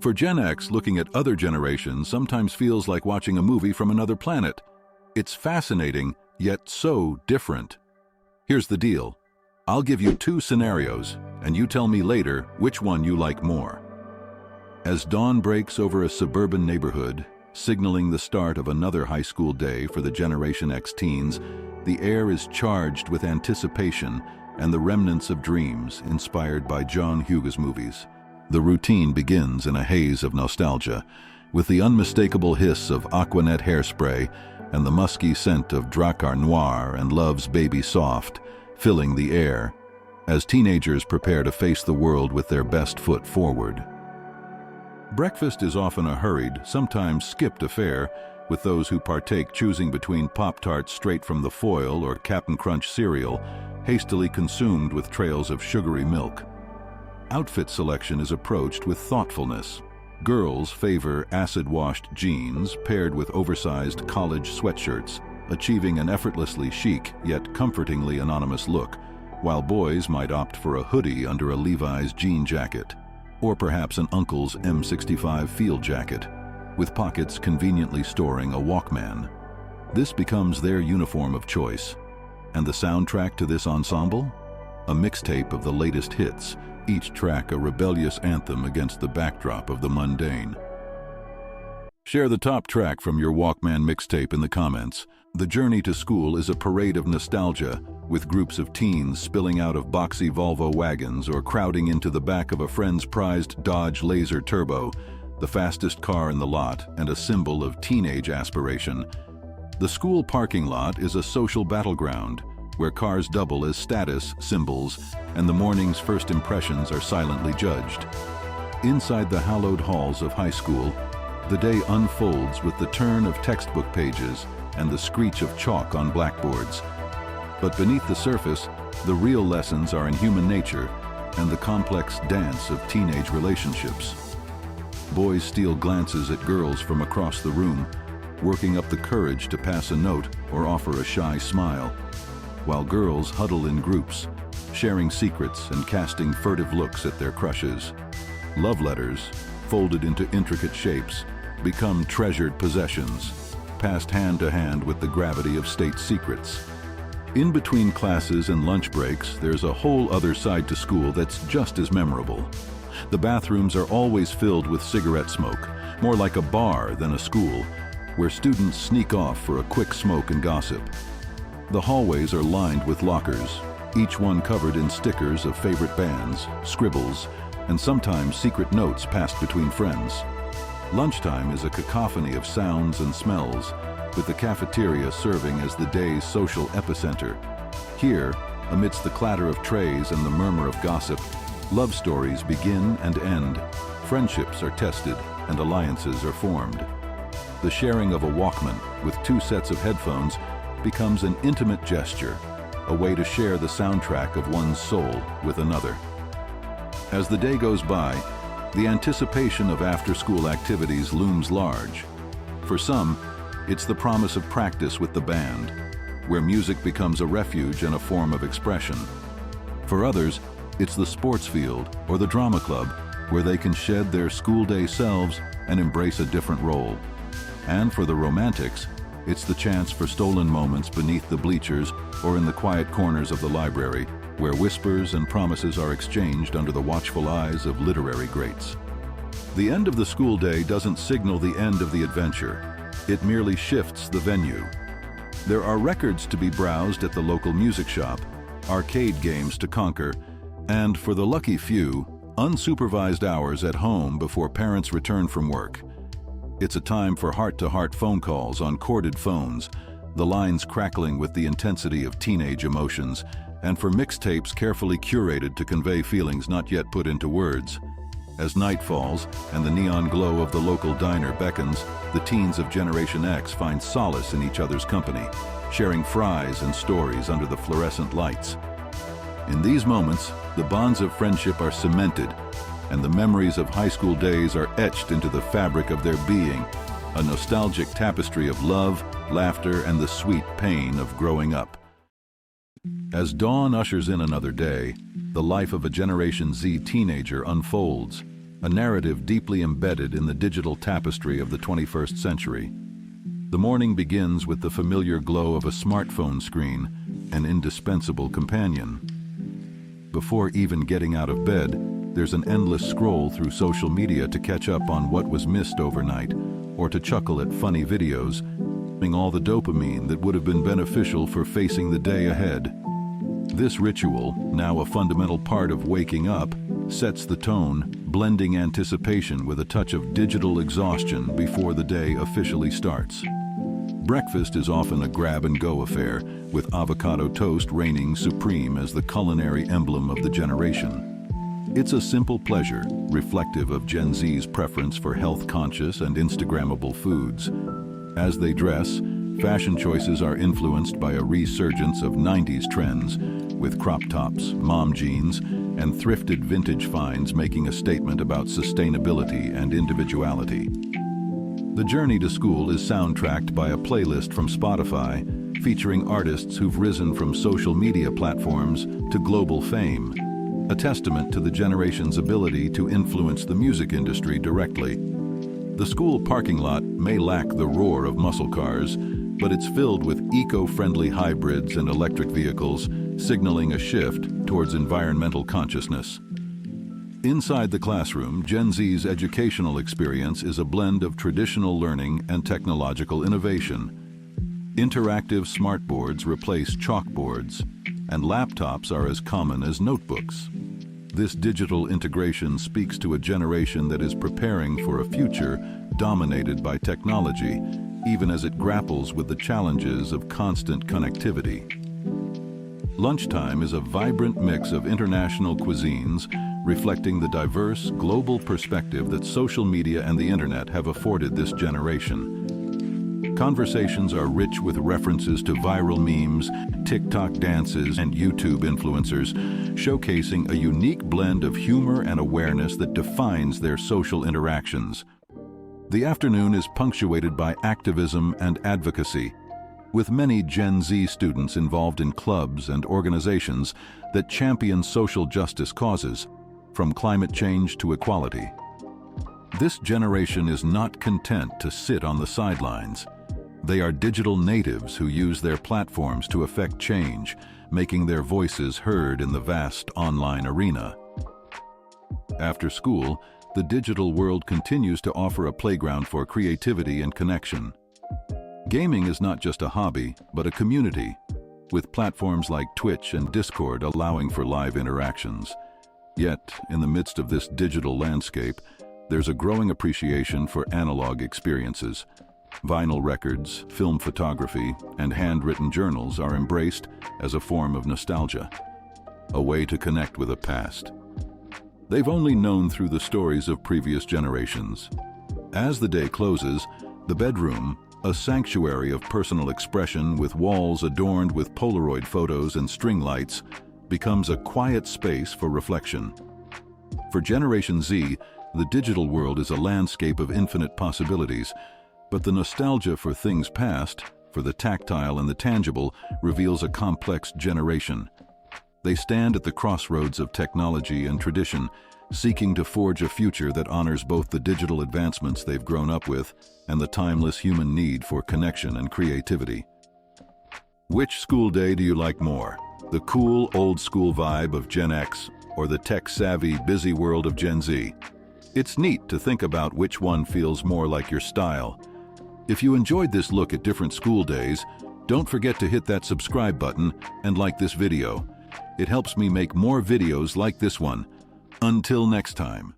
For Gen X, looking at other generations sometimes feels like watching a movie from another planet. It's fascinating, yet so different. Here's the deal. I'll give you two scenarios, and you tell me later which one you like more. As dawn breaks over a suburban neighborhood, signaling the start of another high school day for the Generation X teens, the air is charged with anticipation and the remnants of dreams inspired by John Hughes movies. The routine begins in a haze of nostalgia, with the unmistakable hiss of Aquanet hairspray and the musky scent of Drakkar Noir and Love's Baby Soft filling the air, as teenagers prepare to face the world with their best foot forward. Breakfast is often a hurried, sometimes skipped affair, with those who partake choosing between Pop-Tarts straight from the foil or Cap'n Crunch cereal, hastily consumed with trails of sugary milk. Outfit selection is approached with thoughtfulness. Girls favor acid-washed jeans paired with oversized college sweatshirts, achieving an effortlessly chic yet comfortingly anonymous look, while boys might opt for a hoodie under a Levi's jean jacket, or perhaps an uncle's M65 field jacket, with pockets conveniently storing a Walkman. This becomes their uniform of choice. And the soundtrack to this ensemble? A mixtape of the latest hits, each track a rebellious anthem against the backdrop of the mundane. Share the top track from your Walkman mixtape in the comments. The journey to school is a parade of nostalgia, with groups of teens spilling out of boxy Volvo wagons or crowding into the back of a friend's prized Dodge Laser Turbo, the fastest car in the lot and a symbol of teenage aspiration. The school parking lot is a social battleground, where cars double as status symbols and the morning's first impressions are silently judged. Inside the hallowed halls of high school, the day unfolds with the turn of textbook pages and the screech of chalk on blackboards. But beneath the surface, the real lessons are in human nature and the complex dance of teenage relationships. Boys steal glances at girls from across the room, working up the courage to pass a note or offer a shy smile, while girls huddle in groups, sharing secrets and casting furtive looks at their crushes. Love letters, folded into intricate shapes, become treasured possessions, passed hand to hand with the gravity of state secrets. In between classes and lunch breaks, there's a whole other side to school that's just as memorable. The bathrooms are always filled with cigarette smoke, more like a bar than a school, where students sneak off for a quick smoke and gossip. The hallways are lined with lockers, each one covered in stickers of favorite bands, scribbles, and sometimes secret notes passed between friends. Lunchtime is a cacophony of sounds and smells, with the cafeteria serving as the day's social epicenter. Here, amidst the clatter of trays and the murmur of gossip, love stories begin and end, friendships are tested, and alliances are formed. The sharing of a Walkman with two sets of headphones becomes an intimate gesture, a way to share the soundtrack of one's soul with another. As the day goes by, the anticipation of after-school activities looms large. For some, it's the promise of practice with the band, where music becomes a refuge and a form of expression. For others, it's the sports field or the drama club, where they can shed their school day selves and embrace a different role. And for the romantics, it's the chance for stolen moments beneath the bleachers or in the quiet corners of the library, where whispers and promises are exchanged under the watchful eyes of literary greats. The end of the school day doesn't signal the end of the adventure. It merely shifts the venue. There are records to be browsed at the local music shop, arcade games to conquer, and for the lucky few, unsupervised hours at home before parents return from work. It's a time for heart-to-heart phone calls on corded phones, the lines crackling with the intensity of teenage emotions, and for mixtapes carefully curated to convey feelings not yet put into words. As night falls and the neon glow of the local diner beckons, the teens of Generation X find solace in each other's company, sharing fries and stories under the fluorescent lights. In these moments, the bonds of friendship are cemented, and the memories of high school days are etched into the fabric of their being, a nostalgic tapestry of love, laughter, and the sweet pain of growing up. As dawn ushers in another day, the life of a Generation Z teenager unfolds, a narrative deeply embedded in the digital tapestry of the 21st century. The morning begins with the familiar glow of a smartphone screen, an indispensable companion. Before even getting out of bed, there's an endless scroll through social media to catch up on what was missed overnight, or to chuckle at funny videos, all the dopamine that would have been beneficial for facing the day ahead. This ritual, now a fundamental part of waking up, sets the tone, blending anticipation with a touch of digital exhaustion before the day officially starts. Breakfast is often a grab-and-go affair, with avocado toast reigning supreme as the culinary emblem of the generation. It's a simple pleasure, reflective of Gen Z's preference for health-conscious and Instagrammable foods. As they dress, fashion choices are influenced by a resurgence of 90s trends, with crop tops, mom jeans, and thrifted vintage finds making a statement about sustainability and individuality. The journey to school is soundtracked by a playlist from Spotify, featuring artists who've risen from social media platforms to global fame, a testament to the generation's ability to influence the music industry directly. The school parking lot may lack the roar of muscle cars, but it's filled with eco-friendly hybrids and electric vehicles, signaling a shift towards environmental consciousness. Inside the classroom, Gen Z's educational experience is a blend of traditional learning and technological innovation. Interactive smartboards replace chalkboards, and laptops are as common as notebooks. This digital integration speaks to a generation that is preparing for a future dominated by technology, even as it grapples with the challenges of constant connectivity. Lunchtime is a vibrant mix of international cuisines, reflecting the diverse global perspective that social media and the internet have afforded this generation. Conversations are rich with references to viral memes, TikTok dances, and YouTube influencers, showcasing a unique blend of humor and awareness that defines their social interactions. The afternoon is punctuated by activism and advocacy, with many Gen Z students involved in clubs and organizations that champion social justice causes, from climate change to equality. This generation is not content to sit on the sidelines. They are digital natives who use their platforms to affect change, making their voices heard in the vast online arena. After school, the digital world continues to offer a playground for creativity and connection. Gaming is not just a hobby, but a community, with platforms like Twitch and Discord allowing for live interactions. Yet, in the midst of this digital landscape, there's a growing appreciation for analog experiences. Vinyl records, film photography, and handwritten journals are embraced as a form of nostalgia, a way to connect with the past they've only known through the stories of previous generations. As the day closes, the bedroom, a sanctuary of personal expression with walls adorned with Polaroid photos and string lights, becomes a quiet space for reflection. For Generation Z, the digital world is a landscape of infinite possibilities, but the nostalgia for things past, for the tactile and the tangible, reveals a complex generation. They stand at the crossroads of technology and tradition, seeking to forge a future that honors both the digital advancements they've grown up with and the timeless human need for connection and creativity. Which school day do you like more? The cool, old-school vibe of Gen X or the tech-savvy, busy world of Gen Z? It's neat to think about which one feels more like your style. If you enjoyed this look at different school days, don't forget to hit that subscribe button and like this video. It helps me make more videos like this one. Until next time.